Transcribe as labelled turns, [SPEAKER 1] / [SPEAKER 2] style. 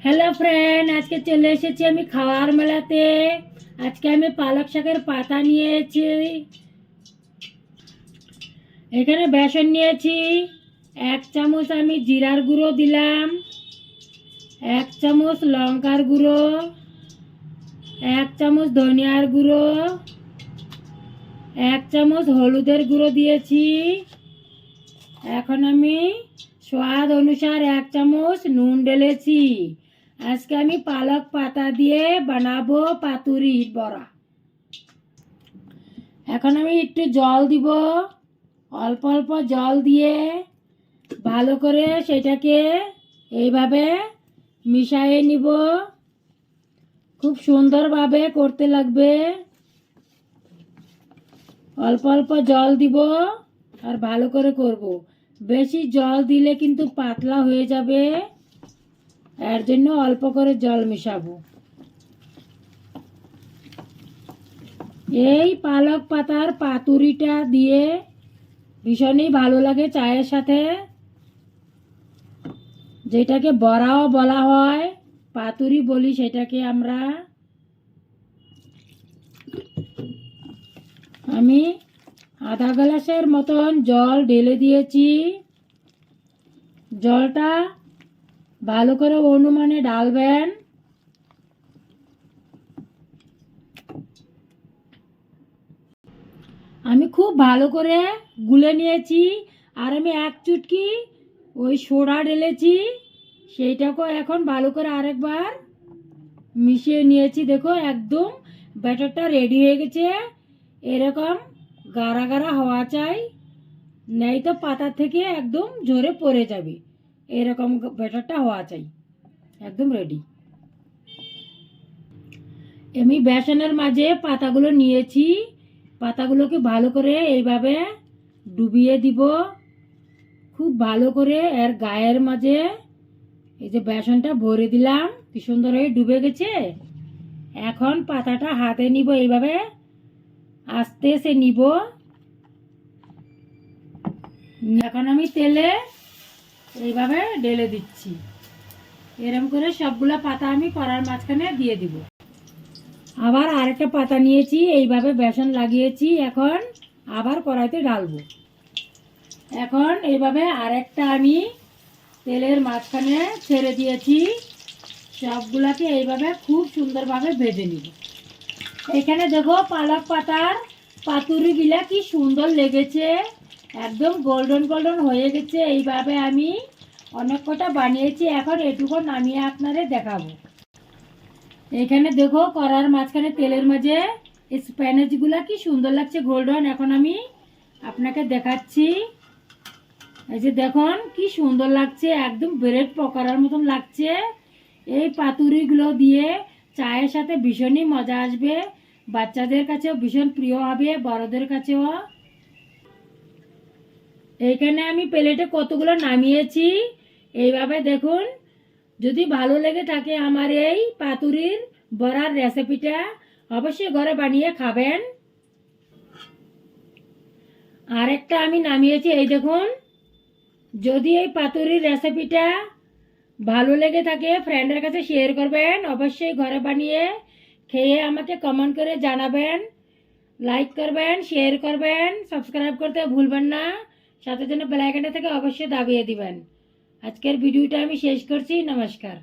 [SPEAKER 1] Hello friend, আজকে চলে এসেছি আমি খাওয়ার মেলাতে। আজকে আমি পালক শাকের পাতা নিয়েছি। এখানে বেসন নিয়েছি। 1 চামচ আমি জিরার গুঁড়ো দিলাম, 1 চামচ লঙ্কার গুঁড়ো, 1 চামচ ধনিয়ার গুঁড়ো, 1 চামচ হলুদের গুঁড়ো দিয়েছি। এখন আমি স্বাদ অনুসার 1 চামচ নুন ঢেলেছি। আজকে আমি পালক পাতা দিয়ে বানাবো পাতুরির বড়া। এখন আমি একটু জল দিব, অল্প অল্প জল দিয়ে ভালো করে সেটাকে এইভাবে মিশিয়ে নিব। খুব সুন্দরভাবে করতে লাগবে। অল্প অল্প জল দিব আর ভালো করে করব। বেশি জল দিলে কিন্তু পাতলা হয়ে যাবে, এর জন্য অল্প করে জল মেশাবো। এই পালক পাতার পাতুরিটা দিয়ে ভীষণই ভালো লাগে চায়ের সাথে, যেটাকে বড়াও বলা হয়, পাতুরি বলি সেটাকে আমরা। আমি আধা গ্লাসের মতন জল ঢেলে দিয়েছি। জলটা ভালো করে অনুমানে ঢালবেন। আমি খুব ভালো করে গুলে নিয়েছি। আর আমি 1 চুটকি ওই সোডা ঢেলেছি, সেইটাকেও এখন ভালো করে আরেকবার মিশিয়ে নিয়েছি। দেখো একদম ব্যাটারটা রেডি হয়ে গেছে। এরকম গাঢ় গাঢ় হওয়া চাই, নেই তো পাতা থেকে একদম ঝরে পড়ে যাবে। এরকম ব্যাটারটা হওয়া চাই। একদম রেডি। আমি বেসনের মাঝে পাতাগুলো নিয়েছি। পাতাগুলোকে ভালো করে এইভাবে ডুবিয়ে দিব খুব ভালো করে। এর গায়ের মাঝে এই যে বেসনটা ভরে দিলাম, কি সুন্দর হয়ে ডুবে গেছে। এখন পাতাটা হাতে নিব, এইভাবে আস্তে আস্তে নিব। এখন আমি তেলে এইভাবে ঢেলে দিচ্ছি। এরকম করে সবগুলা পাতা আমি কড়ার মাঝখানে দিয়ে দিব। আবার আরেকটা পাতা নিয়েছি, এইভাবে বেসন লাগিয়েছি। এখন আবার কড়াইতে ঢালবো। এখন এইভাবে আরেকটা আমি তেলের মাঝখানে ছেড়ে দিয়েছি। সবগুলাকে এইভাবে খুব সুন্দরভাবে ভেজে নিব। এখানে দেখো পালক পাতার পাতুরিগুলা কি সুন্দর লেগেছে, একদম গোল্ডেন গোল্ডেন হয়ে গেছে। এইভাবে আমি অনেক কটা বানিয়েছি। এখন এটুকু নামিয়ে আপনাদের দেখাবো। এখানে দেখো কড়ার মাঝখানে তেলের মাঝে স্প্যানেচগুলা কি সুন্দর লাগছে গোল্ডেন। এখন আমি আপনাকে দেখাচ্ছি। এই যে দেখুন কি সুন্দর লাগছে, একদম ব্রেড পকোড়ার মতন লাগছে। এই পাতুরিগুলো দিয়ে চায়ের সাথে ভীষণই মজা আসবে। বাচ্চাদের কাছেও ভীষণ প্রিয় হবে, বড়দের কাছেও। এইখানে আমি প্লেটে কতগুলো নামিয়েছি। এইভাবে দেখুন, যদি ভালো লেগে থাকে আমার এই পাতুরির বড়ার রেসিপিটা, অবশ্যই ঘরে বানিয়ে খাবেন। আরেকটা আমি নামিয়েছি, এই দেখুন। যদি এই পাতুরির রেসিপিটা ভালো লেগে থাকে ফ্রেন্ডের কাছে শেয়ার করবেন। অবশ্যই ঘরে বানিয়ে খেয়ে আমাকে কমেন্ট করে জানাবেন। লাইক করবেন, শেয়ার করবেন, সাবস্ক্রাইব করতে ভুলবেন না। সাথে যেন বেল আইকনটা থেকে অবশ্যই দাবিয়ে দিবেন। আজকের ভিডিওটা আমি শেষ করছি। নমস্কার।